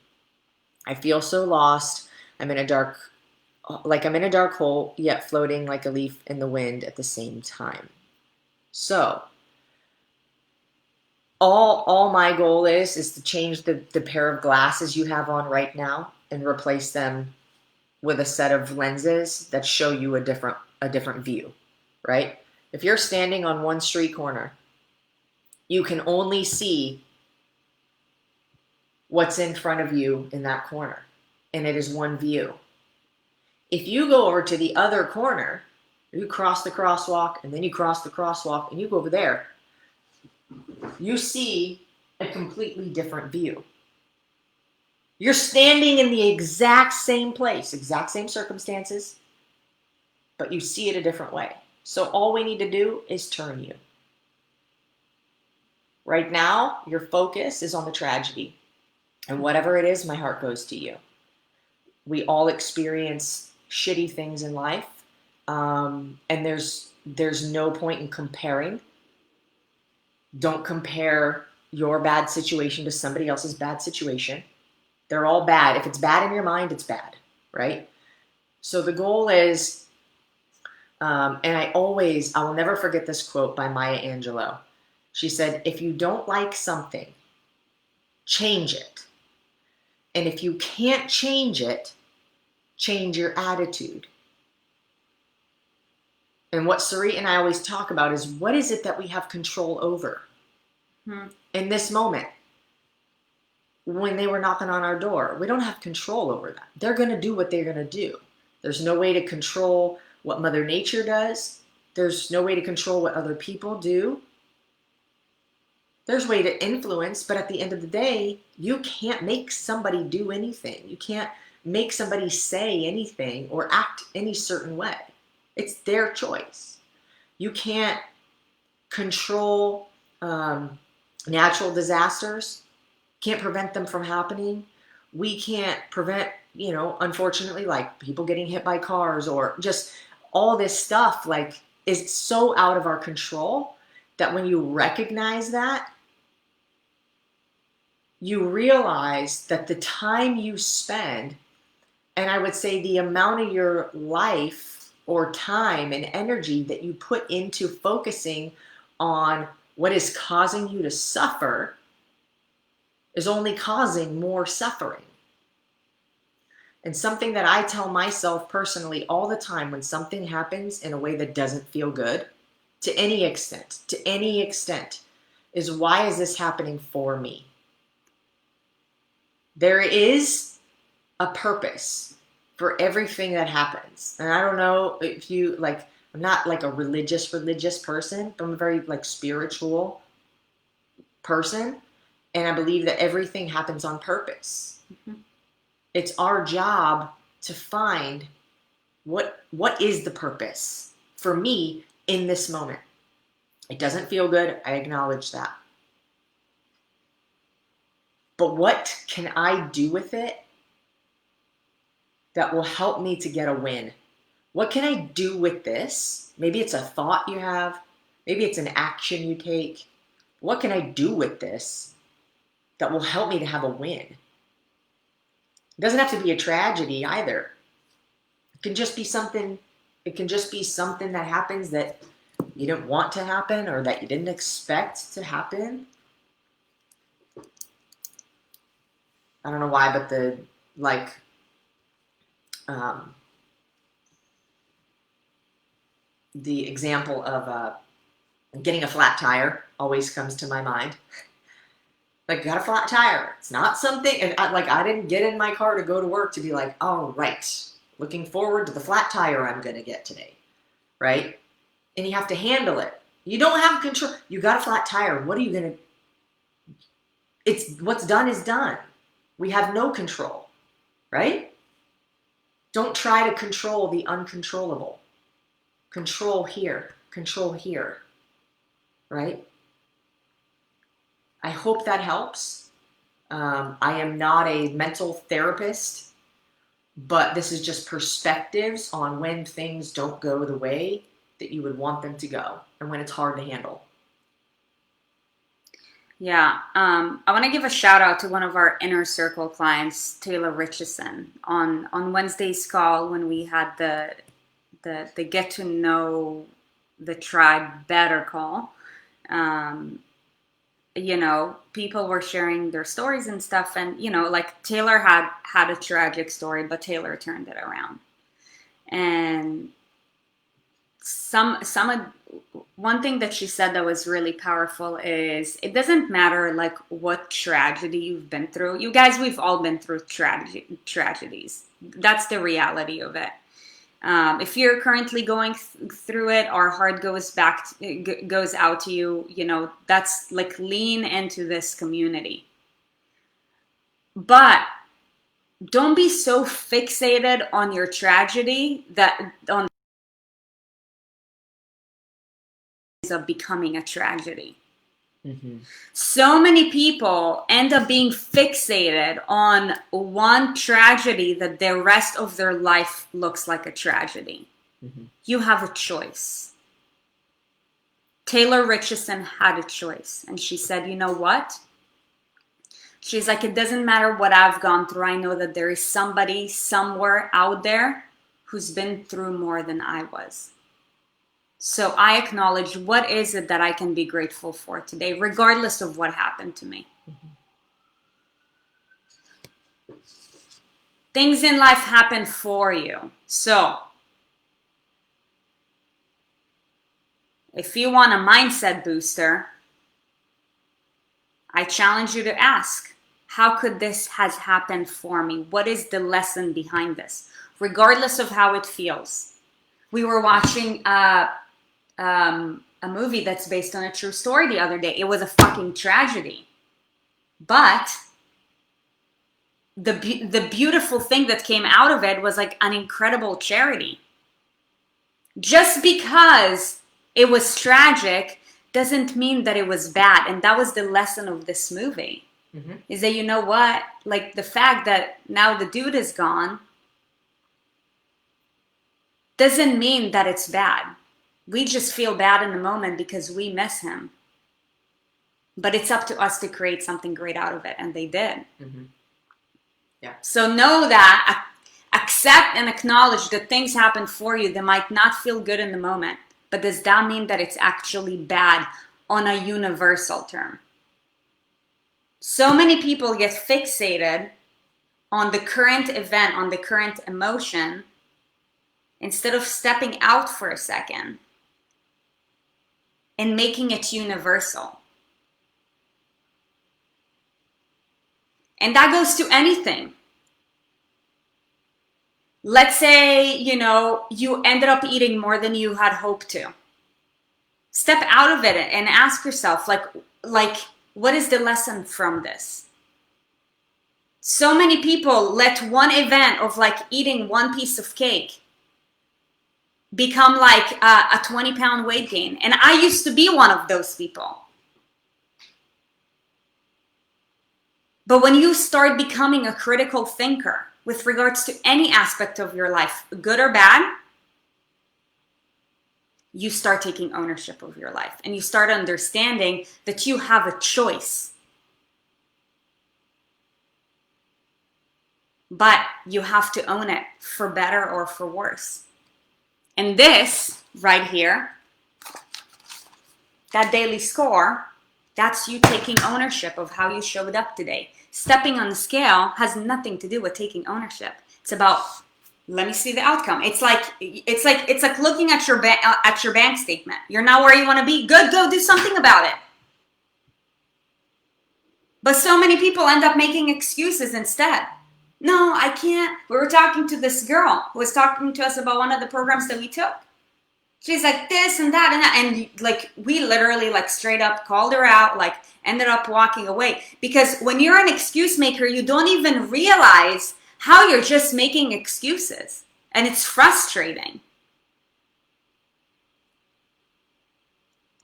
I feel so lost. I'm in a dark hole, yet floating like a leaf in the wind at the same time. So, all my goal is to change the pair of glasses you have on right now and replace them with a set of lenses that show you a different view, right? If you're standing on one street corner, you can only see what's in front of you in that corner, and it is one view. If you go over to the other corner, you cross the crosswalk, and then you cross the crosswalk, and you go over there, you see a completely different view. You're standing in the exact same place, exact same circumstances, but you see it a different way. So all we need to do is turn you. Right now, your focus is on the tragedy. And whatever it is, my heart goes to you. We all experience shitty things in life. And there's no point in comparing. Don't compare your bad situation to somebody else's bad situation. They're all bad. If it's bad in your mind, it's bad, right? So the goal is, and I will never forget this quote by Maya Angelou. She said, if you don't like something, change it. And if you can't change it, change your attitude. And what Sarit and I always talk about is, what is it that we have control over? In this moment, when they were knocking on our door, we don't have control over that. They're going to do what they're going to do. There's no way to control what Mother Nature does. There's no way to control what other people do. There's a way to influence, but at the end of the day, you can't make somebody do anything. You can't make somebody say anything or act any certain way. It's their choice. You can't control natural disasters. Can't prevent them from happening. We can't prevent, unfortunately, like people getting hit by cars or just all this stuff, like, is so out of our control that when you recognize that, you realize that the time you spend, and I would say the amount of your life or time and energy that you put into focusing on what is causing you to suffer is only causing more suffering. And something that I tell myself personally all the time when something happens in a way that doesn't feel good, to any extent, is, why is this happening for me? There is a purpose for everything that happens. And I don't know if you, I'm not like a religious person, but I'm a very spiritual person. And I believe that everything happens on purpose. Mm-hmm. It's our job to find what is the purpose for me in this moment. It doesn't feel good. I acknowledge that. But what can I do with it that will help me to get a win? What can I do with this? Maybe it's a thought you have. Maybe it's an action you take. What can I do with this that will help me to have a win? It doesn't have to be a tragedy either. It can just be something that happens that you didn't want to happen or that you didn't expect to happen. I don't know why, but the example of getting a flat tire always comes to my mind. Got a flat tire. It's not something, and I didn't get in my car to go to work to be like, oh, right, looking forward to the flat tire I'm going to get today, right? And you have to handle it. You don't have control. You got a flat tire. What are you going to... It's what's done is done. We have no control, right? Don't try to control the uncontrollable. Control here, right? I hope that helps. I am not a mental therapist, but this is just perspectives on when things don't go the way that you would want them to go and when it's hard to handle. Yeah, I want to give a shout out to one of our inner circle clients, Taylor Richardson, on Wednesday's call when we had the get to know the tribe better call. You know, people were sharing their stories and stuff, and you know, like Taylor had a tragic story, but Taylor turned it around. And one thing that she said that was really powerful is it doesn't matter like what tragedy you've been through. You guys, we've all been through tragedies. That's the reality of it. If you're currently going through it, our heart goes out to you. You know, that's like lean into this community. But don't be so fixated on your tragedy that on of becoming a tragedy. Mm-hmm. So many people end up being fixated on one tragedy that the rest of their life looks like a tragedy. Mm-hmm. You have a choice. Taylor Richardson had a choice, and she said, you know what? She's like, it doesn't matter what I've gone through. I know that there is somebody somewhere out there who's been through more than I was. So I acknowledge what is it that I can be grateful for today, regardless of what happened to me. Mm-hmm. Things in life happen for you. So if you want a mindset booster, I challenge you to ask, how could this has happened for me? What is the lesson behind this? Regardless of how it feels. We were watching a movie that's based on a true story the other day. It was a fucking tragedy. But the beautiful thing that came out of it was like an incredible charity. Just because it was tragic doesn't mean that it was bad. And that was the lesson of this movie. Mm-hmm. Is that, you know what? Like the fact that now the dude is gone doesn't mean that it's bad. We just feel bad in the moment because we miss him. But it's up to us to create something great out of it. And they did. Mm-hmm. Yeah. So know that, accept and acknowledge that things happen for you that might not feel good in the moment. But does that mean that it's actually bad on a universal term? So many people get fixated on the current event, on the current emotion, instead of stepping out for a second and making it universal. And that goes to anything. Let's say, you know, you ended up eating more than you had hoped to. Step out of it and ask yourself, like, what is the lesson from this? So many people let one event of like eating one piece of cake become like a 20-pound weight gain. And I used to be one of those people. But when you start becoming a critical thinker with regards to any aspect of your life, good or bad, you start taking ownership of your life. And you start understanding that you have a choice. But you have to own it for better or for worse. And this right here, that daily score, that's you taking ownership of how you showed up today. Stepping on the scale has nothing to do with taking ownership. It's about, let me see the outcome. It's like looking at your bank statement. You're not where you want to be. Good, go do something about it. But so many people end up making excuses instead. No, I can't. We were talking to this girl who was talking to us about one of the programs that we took. She's like this and that and that. And like, we literally like straight up called her out, like ended up walking away. Because when you're an excuse maker, you don't even realize how you're just making excuses. And it's frustrating.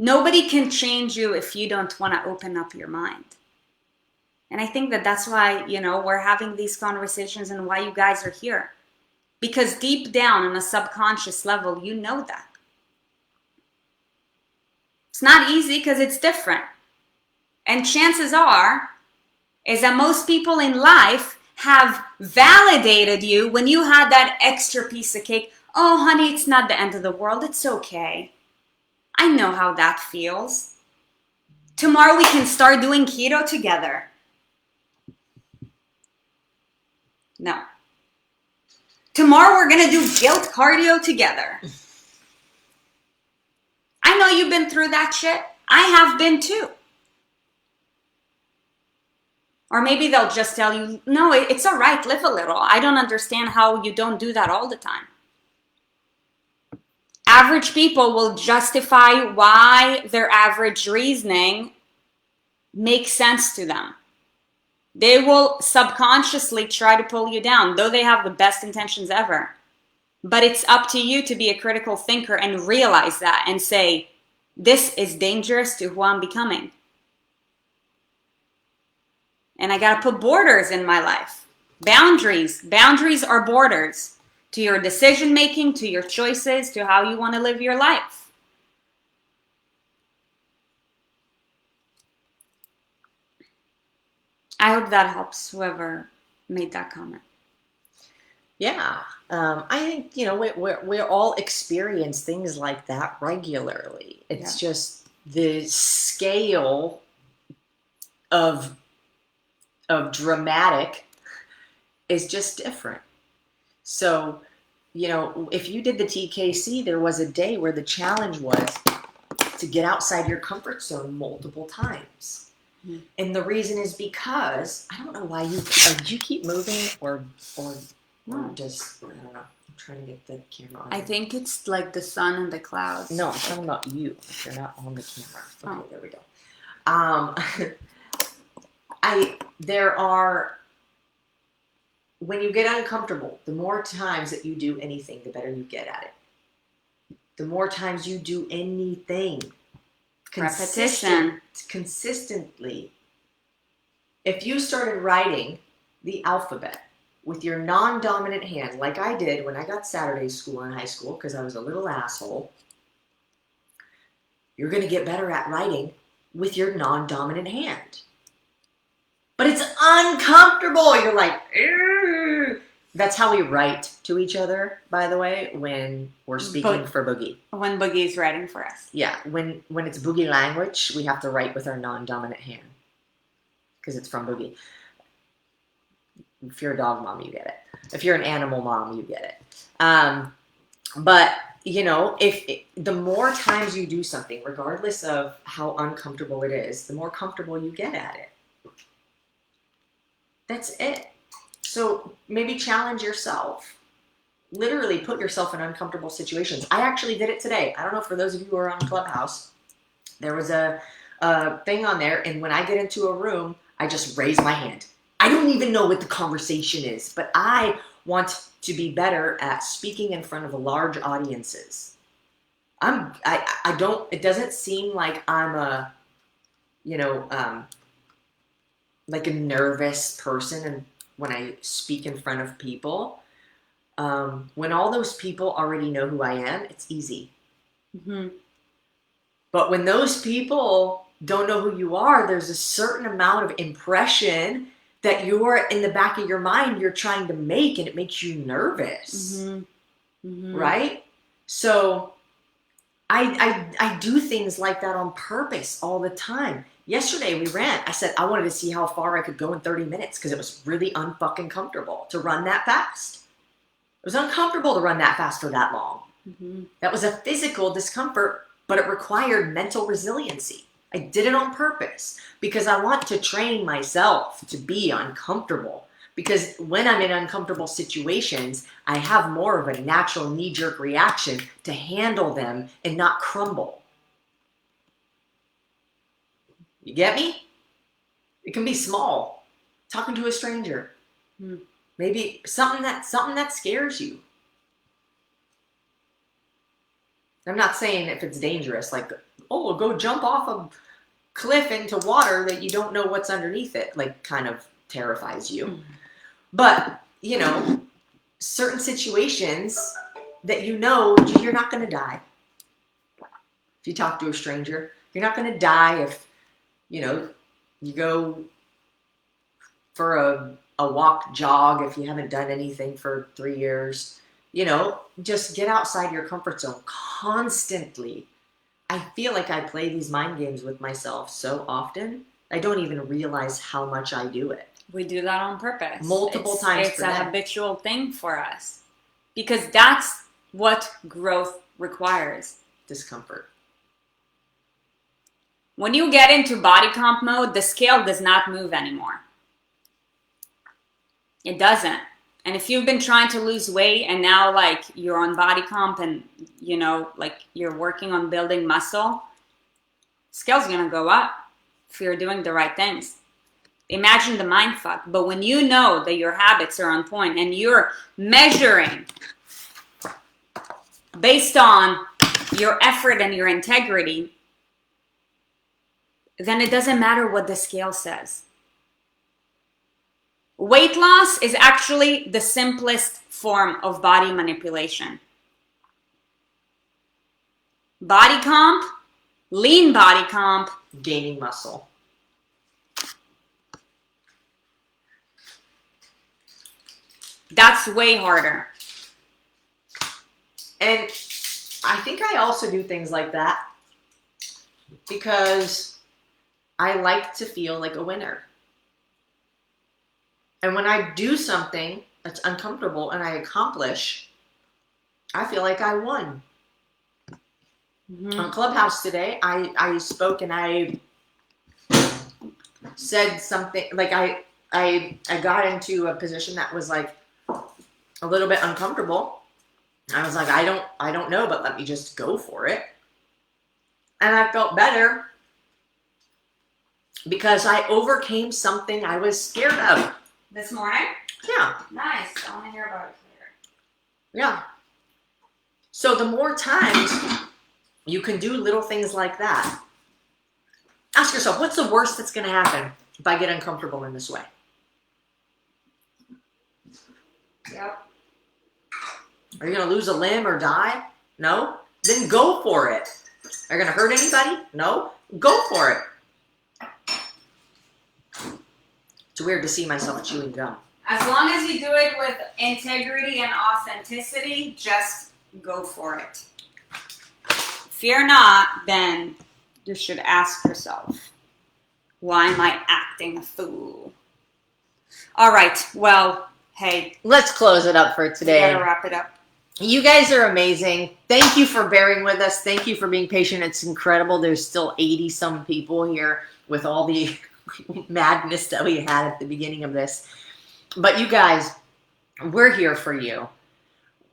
Nobody can change you if you don't want to open up your mind. And I think that that's why, you know, we're having these conversations and why you guys are here. Because deep down on a subconscious level, you know that. It's not easy because it's different. And chances are, is that most people in life have validated you when you had that extra piece of cake. Oh, honey, it's not the end of the world. It's okay. I know how that feels. Tomorrow we can start doing keto together. No. Tomorrow we're going to do guilt cardio together. I know you've been through that shit. I have been too. Or maybe they'll just tell you, no, it's all right, live a little. I don't understand how you don't do that all the time. Average people will justify why their average reasoning makes sense to them. They will subconsciously try to pull you down, though they have the best intentions ever. But it's up to you to be a critical thinker and realize that and say, this is dangerous to who I'm becoming. And I got to put borders in my life. Boundaries. Boundaries are borders to your decision making, to your choices, to how you want to live your life. I hope that helps whoever made that comment. Yeah. I think, you know, we all experience things like that regularly. It's just the scale of dramatic is just different. So, you know, if you did the TKC, there was a day where the challenge was to get outside your comfort zone multiple times. Mm-hmm. And the reason is because, I don't know why you keep moving or just, I don't know. I'm trying to get the camera on. I think it's like the sun and the clouds. No, I'm talking about you. If you're not on the camera. Okay, there we go. When you get uncomfortable, the more times that you do anything, the better you get at it. The more times you do anything, consistently. If you started writing the alphabet with your non-dominant hand, like I did when I got Saturday school in high school, because I was a little asshole, you're going to get better at writing with your non-dominant hand. But it's uncomfortable. You're like, ew. That's how we write to each other, by the way, when we're speaking for Boogie. When Boogie's writing for us. Yeah, when it's Boogie language, we have to write with our non-dominant hand. Because it's from Boogie. If you're a dog mom, you get it. If you're an animal mom, you get it. But, you know, the more times you do something, regardless of how uncomfortable it is, the more comfortable you get at it. That's it. So maybe challenge yourself. Literally put yourself in uncomfortable situations. I actually did it today. I don't know, for those of you who are on Clubhouse, there was a thing on there, and when I get into a room, I just raise my hand. I don't even know what the conversation is, but I want to be better at speaking in front of large audiences. It doesn't seem like I'm a, you know, like a nervous person and when I speak in front of people. When all those people already know who I am, it's easy. Mm-hmm. But when those people don't know who you are, there's a certain amount of impression that you're in the back of your mind you're trying to make, and it makes you nervous. Mm-hmm. Mm-hmm. Right? So I do things like that on purpose all the time. Yesterday we ran. I said I wanted to see how far I could go in 30 minutes because it was really unfucking comfortable to run that fast. It was uncomfortable to run that fast for that long. Mm-hmm. That was a physical discomfort, but it required mental resiliency. I did it on purpose because I want to train myself to be uncomfortable Because when I'm in uncomfortable situations, I have more of a natural knee-jerk reaction to handle them and not crumble. You get me? It can be small. Talking to a stranger. Maybe something that scares you. I'm not saying if it's dangerous, like, oh, go jump off a cliff into water that you don't know what's underneath it, like kind of terrifies you. But, you know, certain situations that you know you're not going to die. If you talk to a stranger, you're not going to die if, you know, you go for a walk, jog, if you haven't done anything for 3 years. You know, just get outside your comfort zone constantly. I feel like I play these mind games with myself so often, I don't even realize how much I do it. We do that on purpose. Multiple times It's per a day. habitual thing for us. Because that's what growth requires. Discomfort. When you get into body comp mode, the scale does not move anymore. It doesn't. And if you've been trying to lose weight and now like you're on body comp and you know like you're working on building muscle, scale's gonna go up if you're doing the right things. Imagine the mind fuck. But when you know that your habits are on point and you're measuring based on your effort and your integrity, then it doesn't matter what the scale says. Weight loss is actually the simplest form of body manipulation. Body comp, lean body comp, Gaining muscle. that's way harder. And I think I also do things like that because I like to feel like a winner. And when I do something that's uncomfortable and I accomplish, I feel like I won. On Clubhouse today, I spoke and I said something, like I got into a position that was like a little bit uncomfortable. I was like, I don't know, but let me just go for it. And I felt better because I overcame something I was scared of. This morning? Yeah. Nice. I want to hear about it later. Yeah. So the more times you can do little things like that, ask yourself, what's the worst that's going to happen if I get uncomfortable in this way? Yep. Are you going to lose a limb or die? No? Then go for it. Are you going to hurt anybody? No? Go for it. It's weird to see myself chewing gum. As long as you do it with integrity and authenticity, just go for it. If you're not, then you should ask yourself, why am I acting a fool? All right, well, hey. Let's close it up for today. We gotta wrap it up. You guys are amazing. Thank you for bearing with us. Thank you for being patient. It's incredible. There's still 80-some people here with all the madness that we had at the beginning of this. But you guys, we're here for you.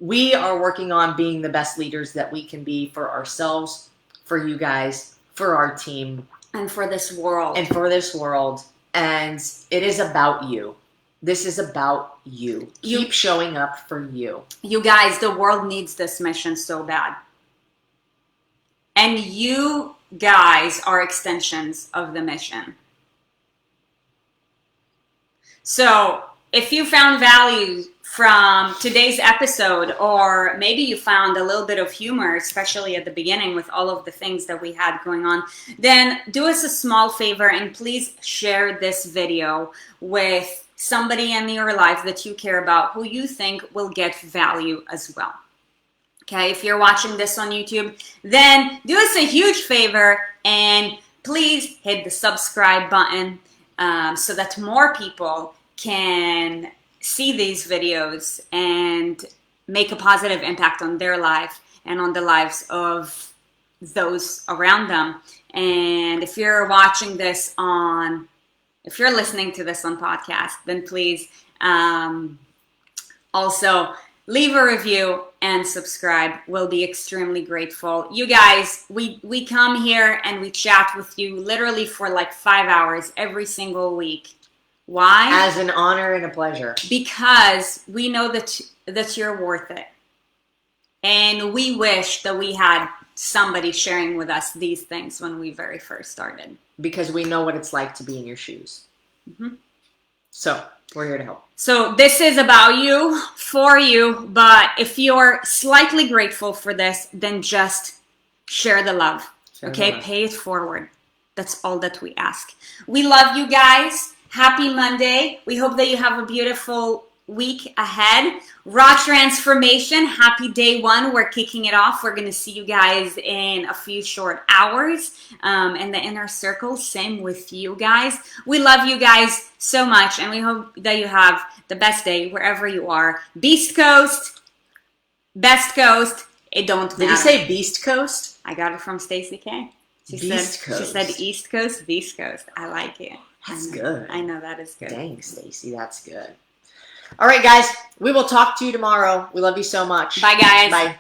We are working on being the best leaders that we can be for ourselves, for you guys, for our team. And for this world. And for this world. And it is about you. This is about you. Keep showing up for you. You guys, the world needs this mission so bad. And you guys are extensions of the mission. So if you found value from today's episode, or maybe you found a little bit of humor, especially at the beginning with all of the things that we had going on, then do us a small favor and please share this video with somebody in your life that you care about who you think will get value as well. Okay, if you're watching this on YouTube, then do us a huge favor and please hit the subscribe button so that more people can see these videos and make a positive impact on their life and on the lives of those around them. And if you're watching this on, if you're listening to this on podcast, then please Also, leave a review and subscribe. We'll be extremely grateful. You guys, we come here and we chat with you literally for like 5 hours every single week. Why? As an honor and a pleasure. Because we know that you're worth it. And we wish that we had somebody sharing with us these things when we very first started. Because we know what it's like to be in your shoes. Mm-hmm. So, we're here to help. So this is about you, for you, but if you're slightly grateful for this, then just share the love, okay? Pay it forward. That's all that we ask. We love you guys. Happy Monday. We hope that you have a beautiful week ahead. Raw transformation. Happy day one. We're kicking it off. We're going to see you guys in a few short hours. And the inner circle, same with you guys. We love you guys so much, and we hope that you have the best day wherever you are. Beast Coast, Best Coast, it don't matter. Did you say Beast Coast? I got it from Stacey K. She said East Coast, Beast Coast. I like it. That's good. I know that is good. Dang, Stacey, that's good. All right, guys, we will talk to you tomorrow. We love you so much. Bye, guys. Bye.